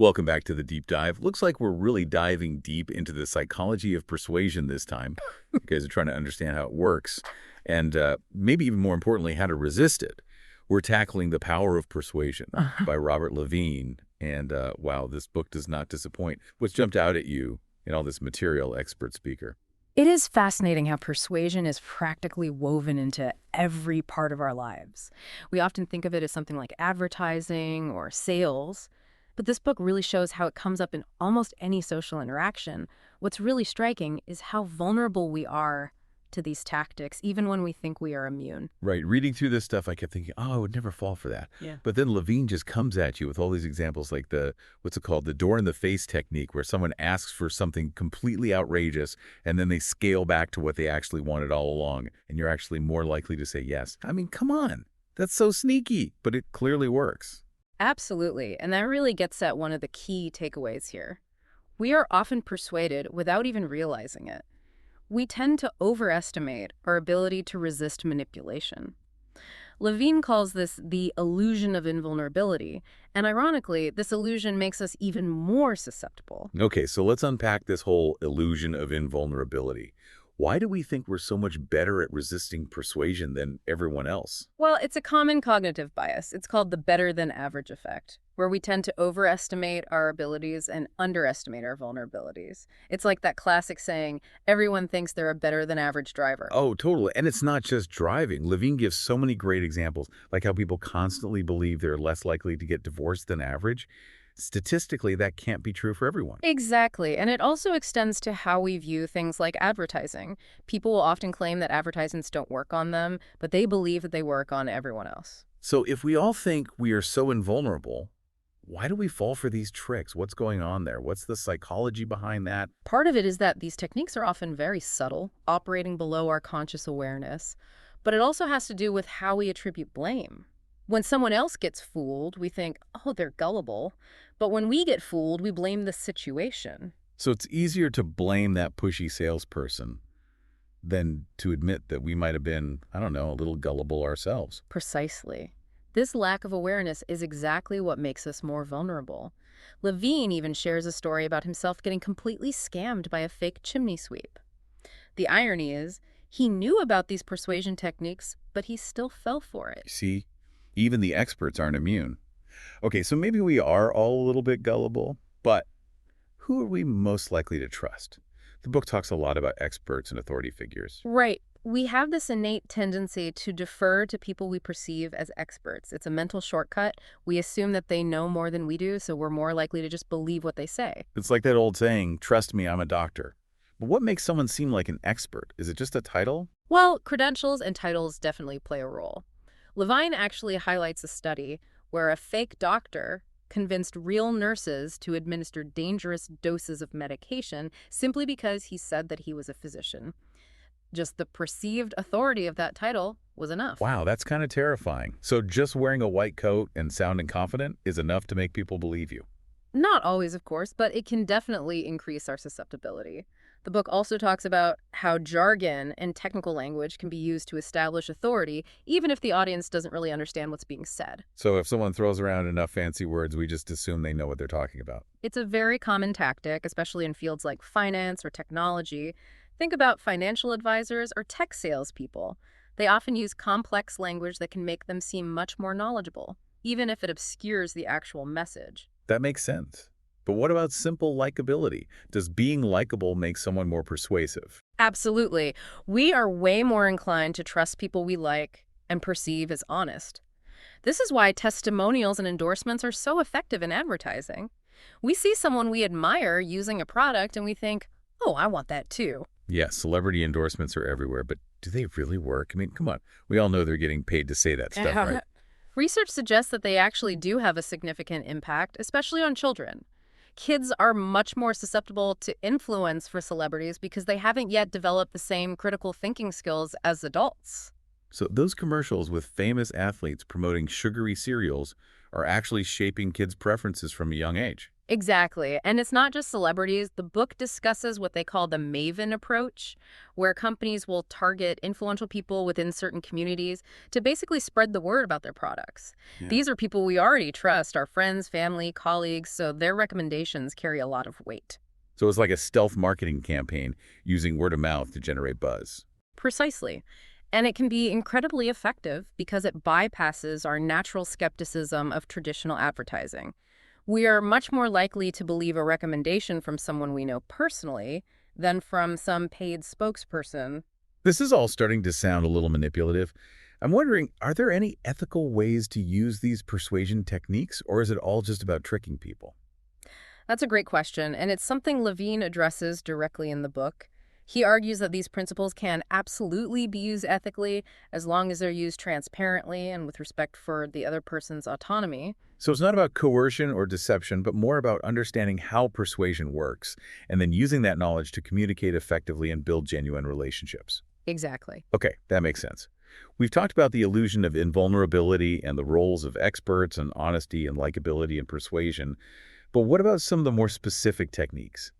Welcome back to the deep dive. Looks like we're really diving deep into the psychology of persuasion this time. You guys are trying to understand how it works and maybe even more importantly, how to resist it. We're tackling The Power of Persuasion by Robert Levine. And wow, this book does not disappoint. What's jumped out at you in all this material, expert speaker? It is fascinating how persuasion is practically woven into every part of our lives. We often think of it as something like advertising or sales, but this book really shows how it comes up in almost any social interaction. What's really striking is how vulnerable we are to these tactics, even when we think we are immune. Right. Reading through this stuff, I kept thinking, oh, I would never fall for that. Yeah. But then Levine just comes at you with all these examples like what's it called? The door in the face technique, where someone asks for something completely outrageous and then they scale back to what they actually wanted all along. And you're actually more likely to say yes. I mean, come on. That's so sneaky, but it clearly works. Absolutely. And that really gets at one of the key takeaways here. We are often persuaded without even realizing it. We tend to overestimate our ability to resist manipulation. Levine calls this the illusion of invulnerability, and ironically, this illusion makes us even more susceptible. Okay, so let's unpack this whole illusion of invulnerability. Why do we think we're so much better at resisting persuasion than everyone else? Well, it's a common cognitive bias. It's called the better-than-average effect, where we tend to overestimate our abilities and underestimate our vulnerabilities. It's like that classic saying, everyone thinks they're a better-than-average driver. Oh, totally. And it's not just driving. Levine gives so many great examples, like how people constantly believe they're less likely to get divorced than average. Statistically, that can't be true for everyone. Exactly, and it also extends to how we view things like advertising. People will often claim that advertisements don't work on them, but they believe that they work on everyone else. So if we all think we are so invulnerable, why do we fall for these tricks? What's going on there? What's the psychology behind that? Part of it is that these techniques are often very subtle, operating below our conscious awareness, but it also has to do with how we attribute blame. When someone else gets fooled, we think, oh, they're gullible. But when we get fooled, we blame the situation. So it's easier to blame that pushy salesperson than to admit that we might have been, I don't know, a little gullible ourselves. Precisely. This lack of awareness is exactly what makes us more vulnerable. Levine even shares a story about himself getting completely scammed by a fake chimney sweep. The irony is, he knew about these persuasion techniques, but he still fell for it. See, even the experts aren't immune. Okay, so maybe we are all a little bit gullible, but who are we most likely to trust? The book talks a lot about experts and authority figures. Right. We have this innate tendency to defer to people we perceive as experts. It's a mental shortcut. We assume that they know more than we do, so we're more likely to just believe what they say. It's like that old saying, trust me, I'm a doctor. But what makes someone seem like an expert? Is it just a title? Well, credentials and titles definitely play a role. Levine actually highlights a study where a fake doctor convinced real nurses to administer dangerous doses of medication simply because he said that he was a physician. Just the perceived authority of that title was enough. Wow, that's kind of terrifying. So just wearing a white coat and sounding confident is enough to make people believe you? Not always, of course, but it can definitely increase our susceptibility. The book also talks about how jargon and technical language can be used to establish authority, even if the audience doesn't really understand what's being said. So if someone throws around enough fancy words, we just assume they know what they're talking about. It's a very common tactic, especially in fields like finance or technology. Think about financial advisors or tech salespeople. They often use complex language that can make them seem much more knowledgeable, even if it obscures the actual message. That makes sense. But what about simple likability? Does being likable make someone more persuasive? Absolutely. We are way more inclined to trust people we like and perceive as honest. This is why testimonials and endorsements are so effective in advertising. We see someone we admire using a product and we think, oh, I want that too. Yes, celebrity endorsements are everywhere, but do they really work? I mean, come on. We all know they're getting paid to say that stuff, right? Research suggests that they actually do have a significant impact, especially on children. Kids are much more susceptible to influence for celebrities because they haven't yet developed the same critical thinking skills as adults. So those commercials with famous athletes promoting sugary cereals are actually shaping kids' preferences from a young age. Exactly. And it's not just celebrities. The book discusses what they call the Maven approach, where companies will target influential people within certain communities to basically spread the word about their products. Yeah. These are people we already trust, our friends, family, colleagues, so their recommendations carry a lot of weight. So it's like a stealth marketing campaign using word of mouth to generate buzz. Precisely. And it can be incredibly effective because it bypasses our natural skepticism of traditional advertising. We are much more likely to believe a recommendation from someone we know personally than from some paid spokesperson. This is all starting to sound a little manipulative. I'm wondering, are there any ethical ways to use these persuasion techniques, or is it all just about tricking people? That's a great question, and it's something Levine addresses directly in the book. He argues that these principles can absolutely be used ethically as long as they're used transparently and with respect for the other person's autonomy. So it's not about coercion or deception, but more about understanding how persuasion works, and then using that knowledge to communicate effectively and build genuine relationships. Exactly. Okay, that makes sense. We've talked about the illusion of invulnerability and the roles of experts and honesty and likability and persuasion, but what about some of the more specific techniques?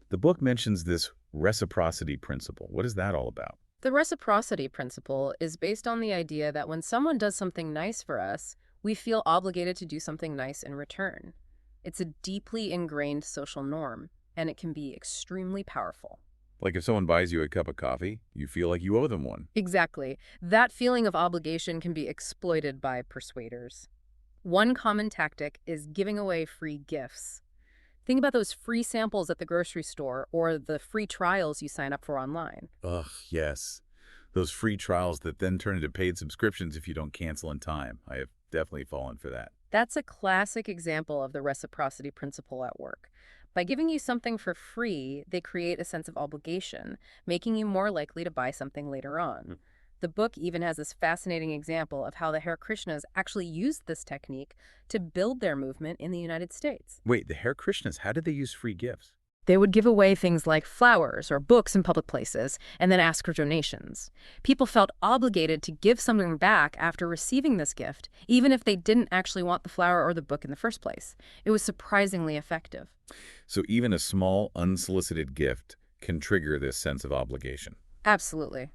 The book mentions this reciprocity principle. What is that all about? The reciprocity principle is based on the idea that when someone does something nice for us, we feel obligated to do something nice in return. It's a deeply ingrained social norm, and it can be extremely powerful. Like if someone buys you a cup of coffee, you feel like you owe them one. Exactly. That feeling of obligation can be exploited by persuaders. One common tactic is giving away free gifts. Think about those free samples at the grocery store or the free trials you sign up for online. Ugh, yes. Those free trials that then turn into paid subscriptions if you don't cancel in time. I have definitely fallen for that. That's a classic example of the reciprocity principle at work. By giving you something for free, they create a sense of obligation, making you more likely to buy something later on. The book even has this fascinating example of how the Hare Krishnas actually used this technique to build their movement in the United States. Wait, the Hare Krishnas, how did they use free gifts? They would give away things like flowers or books in public places and then ask for donations. People felt obligated to give something back after receiving this gift, even if they didn't actually want the flower or the book in the first place. It was surprisingly effective. So even a small, unsolicited gift can trigger this sense of obligation. Absolutely.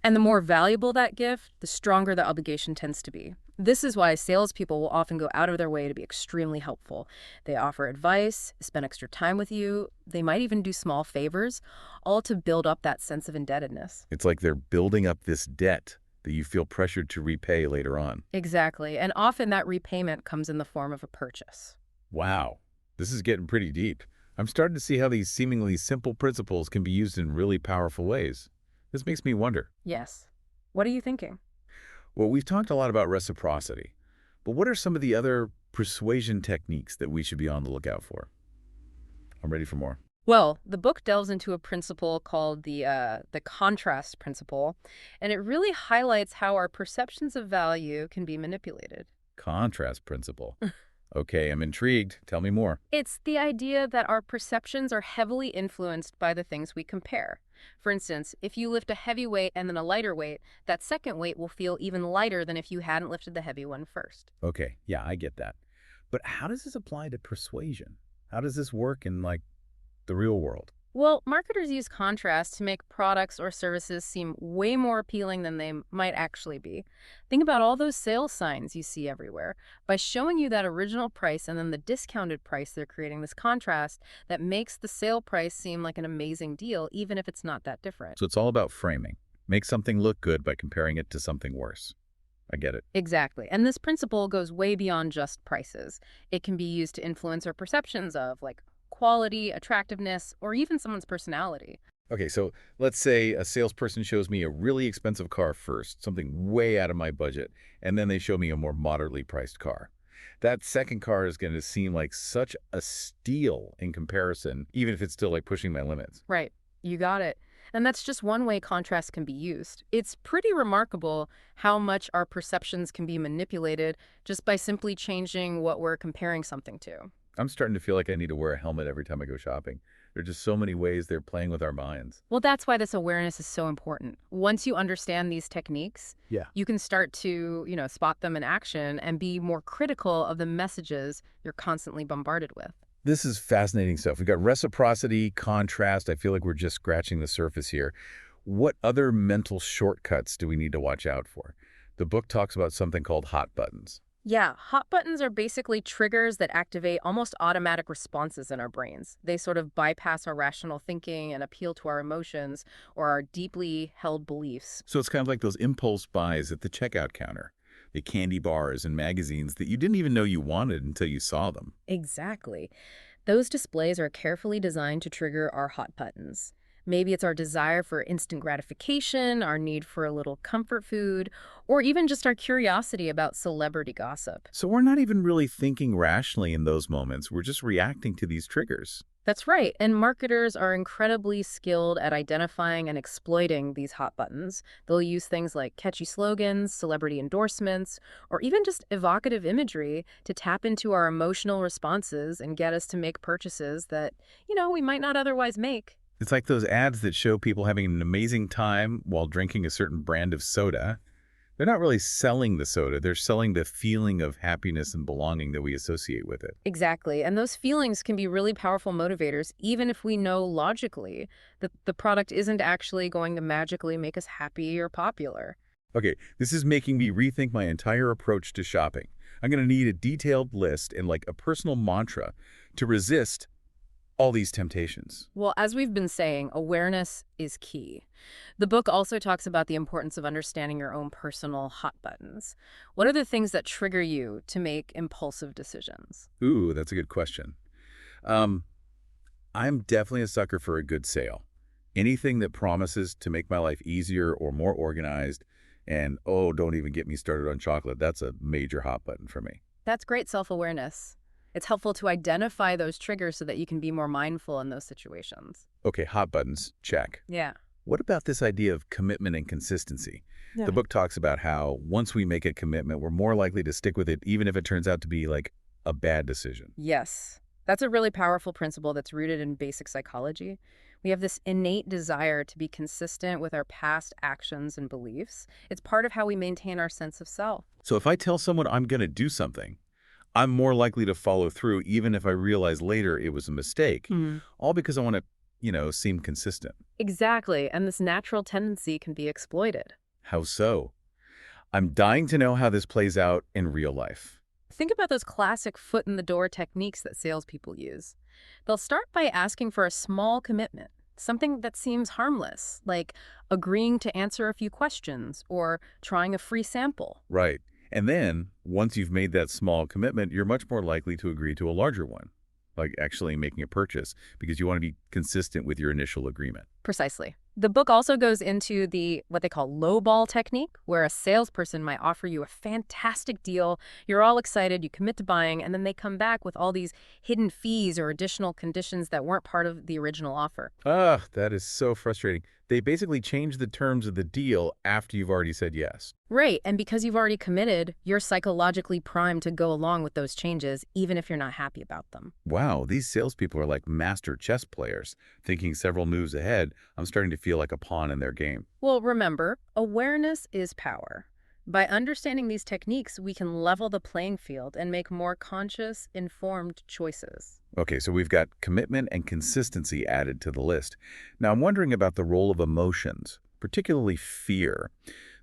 And the more valuable that gift, the stronger the obligation tends to be. This is why salespeople will often go out of their way to be extremely helpful. They offer advice, spend extra time with you, they might even do small favors, all to build up that sense of indebtedness. It's like they're building up this debt that you feel pressured to repay later on. Exactly, and often that repayment comes in the form of a purchase. Wow, this is getting pretty deep. I'm starting to see how these seemingly simple principles can be used in really powerful ways. This makes me wonder. Yes. What are you thinking? Well, we've talked a lot about reciprocity, but what are some of the other persuasion techniques that we should be on the lookout for? I'm ready for more. Well, the book delves into a principle called the contrast principle, and it really highlights how our perceptions of value can be manipulated. Contrast principle. Okay, I'm intrigued. Tell me more. It's the idea that our perceptions are heavily influenced by the things we compare. For instance, if you lift a heavy weight and then a lighter weight, that second weight will feel even lighter than if you hadn't lifted the heavy one first. Okay, yeah, I get that. But how does this apply to persuasion? How does this work in, like, the real world? Well, marketers use contrast to make products or services seem way more appealing than they might actually be. Think about all those sales signs you see everywhere. By showing you that original price and then the discounted price, they're creating this contrast that makes the sale price seem like an amazing deal, even if it's not that different. So it's all about framing. Make something look good by comparing it to something worse. I get it. Exactly. And this principle goes way beyond just prices. It can be used to influence our perceptions of, like, quality, attractiveness, or even someone's personality. Okay, so let's say a salesperson shows me a really expensive car first, something way out of my budget, and then they show me a more moderately priced car. That second car is going to seem like such a steal in comparison, even if it's still like pushing my limits. Right. You got it. And that's just one way contrast can be used. It's pretty remarkable how much our perceptions can be manipulated just by simply changing what we're comparing something to. I'm starting to feel like I need to wear a helmet every time I go shopping. There are just so many ways they're playing with our minds. Well, that's why this awareness is so important. Once you understand these techniques, Yeah. you can start to, spot them in action and be more critical of the messages you're constantly bombarded with. This is fascinating stuff. We've got reciprocity, contrast. I feel like we're just scratching the surface here. What other mental shortcuts do we need to watch out for? The book talks about something called hot buttons. Yeah, hot buttons are basically triggers that activate almost automatic responses in our brains. They sort of bypass our rational thinking and appeal to our emotions or our deeply held beliefs. So it's kind of like those impulse buys at the checkout counter, the candy bars and magazines that you didn't even know you wanted until you saw them. Exactly. Those displays are carefully designed to trigger our hot buttons. Maybe it's our desire for instant gratification, our need for a little comfort food, or even just our curiosity about celebrity gossip. So we're not even really thinking rationally in those moments. We're just reacting to these triggers. That's right, and marketers are incredibly skilled at identifying and exploiting these hot buttons. They'll use things like catchy slogans, celebrity endorsements, or even just evocative imagery to tap into our emotional responses and get us to make purchases that, we might not otherwise make. It's like those ads that show people having an amazing time while drinking a certain brand of soda. They're not really selling the soda. They're selling the feeling of happiness and belonging that we associate with it. Exactly. And those feelings can be really powerful motivators, even if we know logically that the product isn't actually going to magically make us happy or popular. Okay, this is making me rethink my entire approach to shopping. I'm going to need a detailed list and like a personal mantra to resist all these temptations. Well, as we've been saying, awareness is key. The book also talks about the importance of understanding your own personal hot buttons. What are the things that trigger you to make impulsive decisions? Ooh, that's a good question. Um, I'm definitely a sucker for a good sale. Anything that promises to make my life easier or more organized, and oh, don't even get me started on chocolate. That's a major hot button for me. That's great self-awareness. It's helpful to identify those triggers so that you can be more mindful in those situations. Okay, hot buttons, check. Yeah. What about this idea of commitment and consistency? Yeah. The book talks about how once we make a commitment, we're more likely to stick with it, even if it turns out to be like a bad decision. Yes. That's a really powerful principle that's rooted in basic psychology. We have this innate desire to be consistent with our past actions and beliefs. It's part of how we maintain our sense of self. So if I tell someone I'm going to do something, I'm more likely to follow through even if I realize later it was a mistake, all because I want to, seem consistent. Exactly, and this natural tendency can be exploited. How so? I'm dying to know how this plays out in real life. Think about those classic foot-in-the-door techniques that salespeople use. They'll start by asking for a small commitment, something that seems harmless, like agreeing to answer a few questions or trying a free sample. Right. And then, once you've made that small commitment, you're much more likely to agree to a larger one, like actually making a purchase, because you want to be consistent with your initial agreement. Precisely. The book also goes into what they call lowball technique, where a salesperson might offer you a fantastic deal, you're all excited, you commit to buying, and then they come back with all these hidden fees or additional conditions that weren't part of the original offer. Ah, that is so frustrating. They basically change the terms of the deal after you've already said yes. Right, and because you've already committed, you're psychologically primed to go along with those changes, even if you're not happy about them. Wow, these salespeople are like master chess players, thinking several moves ahead. I'm starting to feel like a pawn in their game. Well, remember, awareness is power. By understanding these techniques, we can level the playing field and make more conscious, informed choices. Okay, so we've got commitment and consistency added to the list. Now, I'm wondering about the role of emotions, particularly fear.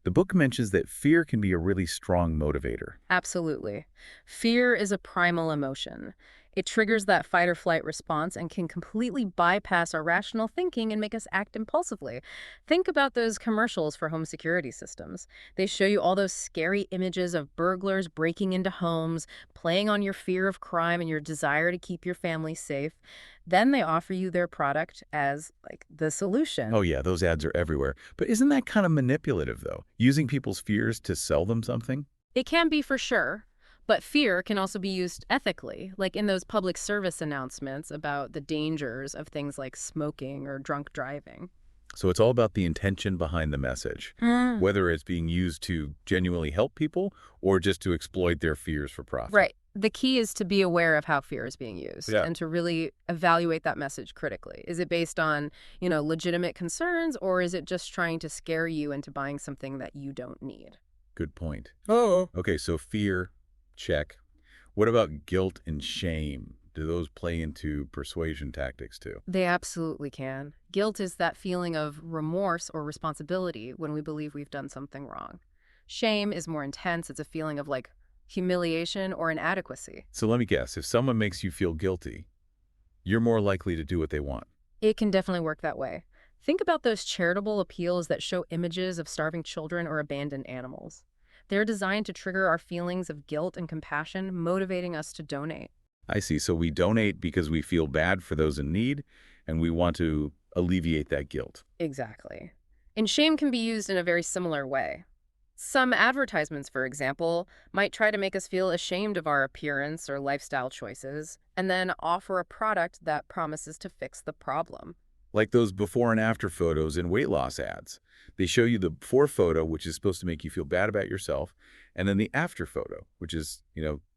The book mentions that fear can be a really strong motivator. Absolutely. Fear is a primal emotion. It triggers that fight or flight response and can completely bypass our rational thinking and make us act impulsively. Think about those commercials for home security systems. They show you all those scary images of burglars breaking into homes, playing on your fear of crime and your desire to keep your family safe. Then they offer you their product as, like, the solution. Oh yeah, those ads are everywhere. But isn't that kind of manipulative, though? Using people's fears to sell them something? It can be for sure. But fear can also be used ethically, like in those public service announcements about the dangers of things like smoking or drunk driving. So it's all about the intention behind the message, whether it's being used to genuinely help people or just to exploit their fears for profit. Right. The key is to be aware of how fear is being used and to really evaluate that message critically. Is it based on, legitimate concerns, or is it just trying to scare you into buying something that you don't need? Good point. Oh. Okay, so fear, check. What about guilt and shame? Do those play into persuasion tactics too? They absolutely can. Guilt is that feeling of remorse or responsibility when we believe we've done something wrong. Shame is more intense. It's a feeling of like humiliation or inadequacy. So let me guess, if someone makes you feel guilty, you're more likely to do what they want. It can definitely work that way. Think about those charitable appeals that show images of starving children or abandoned animals. They're designed to trigger our feelings of guilt and compassion, motivating us to donate. I see. So we donate because we feel bad for those in need, and we want to alleviate that guilt. Exactly. And shame can be used in a very similar way. Some advertisements, for example, might try to make us feel ashamed of our appearance or lifestyle choices, and then offer a product that promises to fix the problem. Like those before and after photos in weight loss ads. They show you the before photo, which is supposed to make you feel bad about yourself, and then the after photo, which is,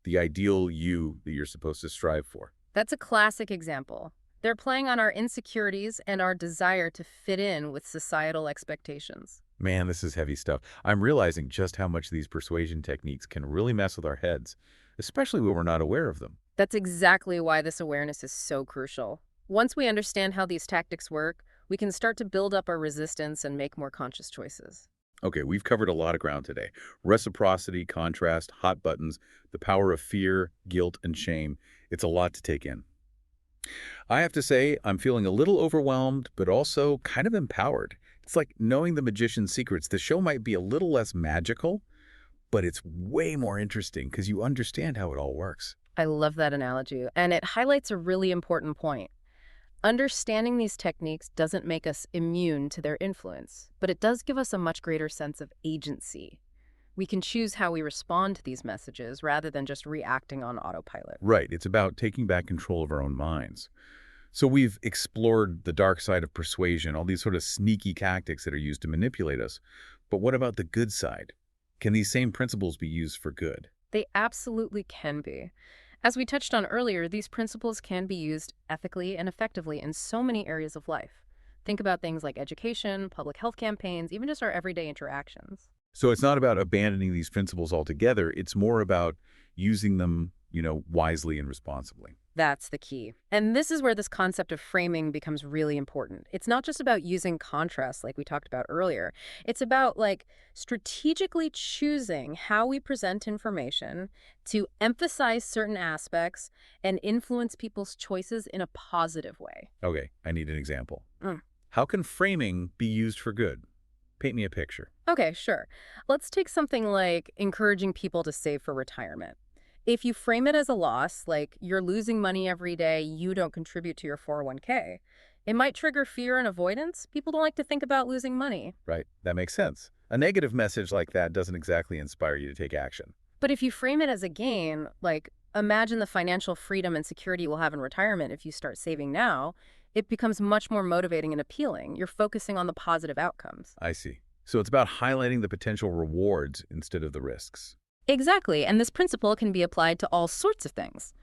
the ideal you that you're supposed to strive for. That's a classic example. They're playing on our insecurities and our desire to fit in with societal expectations. Man, this is heavy stuff. I'm realizing just how much these persuasion techniques can really mess with our heads, especially when we're not aware of them. That's exactly why this awareness is so crucial. Once we understand how these tactics work, we can start to build up our resistance and make more conscious choices. Okay, we've covered a lot of ground today. Reciprocity, contrast, hot buttons, the power of fear, guilt, and shame. It's a lot to take in. I have to say, I'm feeling a little overwhelmed, but also kind of empowered. It's like knowing the magician's secrets. The show might be a little less magical, but it's way more interesting because you understand how it all works. I love that analogy, and it highlights a really important point. Understanding these techniques doesn't make us immune to their influence, but it does give us a much greater sense of agency. We can choose how we respond to these messages rather than just reacting on autopilot. Right, it's about taking back control of our own minds. So we've explored the dark side of persuasion, all these sort of sneaky tactics that are used to manipulate us. But what about the good side? Can these same principles be used for good? They absolutely can be. As we touched on earlier, these principles can be used ethically and effectively in so many areas of life. Think about things like education, public health campaigns, even just our everyday interactions. So it's not about abandoning these principles altogether. It's more about using them, wisely and responsibly. That's the key. And this is where this concept of framing becomes really important. It's not just about using contrast like we talked about earlier. It's about strategically choosing how we present information to emphasize certain aspects and influence people's choices in a positive way. Okay, I need an example. Mm. How can framing be used for good? Paint me a picture. Okay, sure. Let's take something like encouraging people to save for retirement. If you frame it as a loss, like you're losing money every day, you don't contribute to your 401k, it might trigger fear and avoidance. People don't like to think about losing money. Right, that makes sense. A negative message like that doesn't exactly inspire you to take action. But if you frame it as a gain, like imagine the financial freedom and security you will have in retirement if you start saving now, it becomes much more motivating and appealing. You're focusing on the positive outcomes. I see. So it's about highlighting the potential rewards instead of the risks. Exactly, and this principle can be applied to all sorts of things.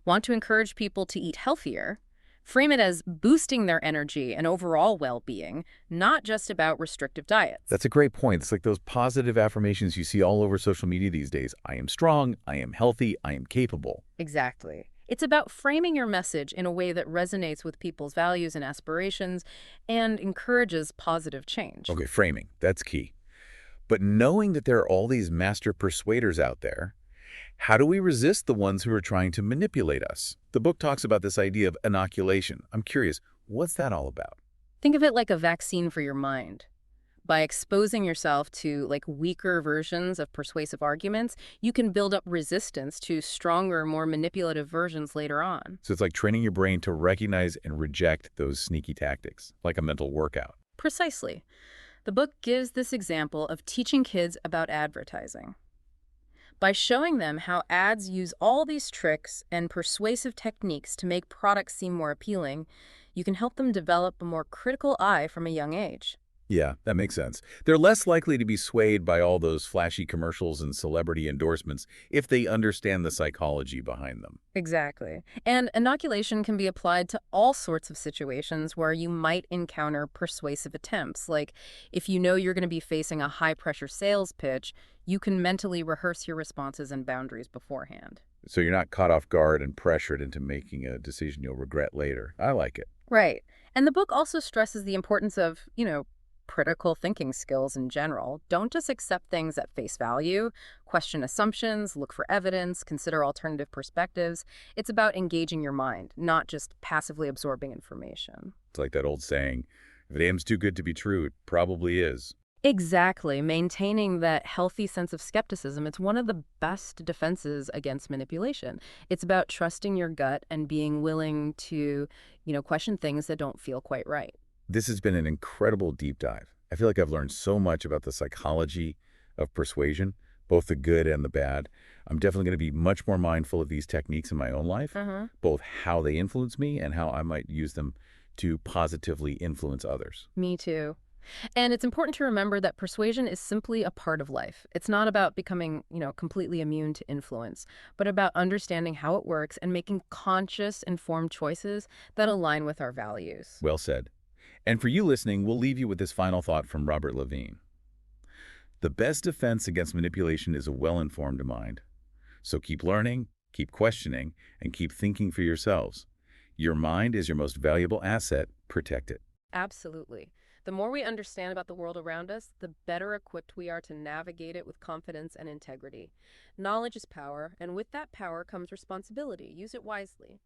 Want to encourage people to eat healthier? Frame it as boosting their energy and overall well-being, not just about restrictive diets. That's a great point. It's like those positive affirmations you see all over social media these days. I am strong, I am healthy, I am capable. Exactly. It's about framing your message in a way that resonates with people's values and aspirations and encourages positive change. Okay, framing. That's key. But knowing that there are all these master persuaders out there, how do we resist the ones who are trying to manipulate us? The book talks about this idea of inoculation. I'm curious, what's that all about? Think of it like a vaccine for your mind. By exposing yourself to weaker versions of persuasive arguments, you can build up resistance to stronger, more manipulative versions later on. So it's like training your brain to recognize and reject those sneaky tactics, like a mental workout. Precisely. The book gives this example of teaching kids about advertising. By showing them how ads use all these tricks and persuasive techniques to make products seem more appealing, you can help them develop a more critical eye from a young age. Yeah, that makes sense. They're less likely to be swayed by all those flashy commercials and celebrity endorsements if they understand the psychology behind them. Exactly. And inoculation can be applied to all sorts of situations where you might encounter persuasive attempts. Like if you know you're going to be facing a high-pressure sales pitch, you can mentally rehearse your responses and boundaries beforehand. So you're not caught off guard and pressured into making a decision you'll regret later. I like it. Right. And the book also stresses the importance of, critical thinking skills in general. Don't just accept things at face value. Question assumptions, look for evidence, consider alternative perspectives. It's about engaging your mind, not just passively absorbing information. It's like that old saying, if it aims too good to be true, it probably is. Exactly. Maintaining that healthy sense of skepticism, it's one of the best defenses against manipulation. It's about trusting your gut and being willing to, question things that don't feel quite right. This has been an incredible deep dive. I feel like I've learned so much about the psychology of persuasion, both the good and the bad. I'm definitely going to be much more mindful of these techniques in my own life, Hmm. both how they influence me and how I might use them to positively influence others. Me too. And it's important to remember that persuasion is simply a part of life. It's not about becoming, completely immune to influence, but about understanding how it works and making conscious, informed choices that align with our values. Well said. And for you listening, we'll leave you with this final thought from Robert Levine. The best defense against manipulation is a well-informed mind. So keep learning, keep questioning, and keep thinking for yourselves. Your mind is your most valuable asset. Protect it. Absolutely. The more we understand about the world around us, the better equipped we are to navigate it with confidence and integrity. Knowledge is power, and with that power comes responsibility. Use it wisely.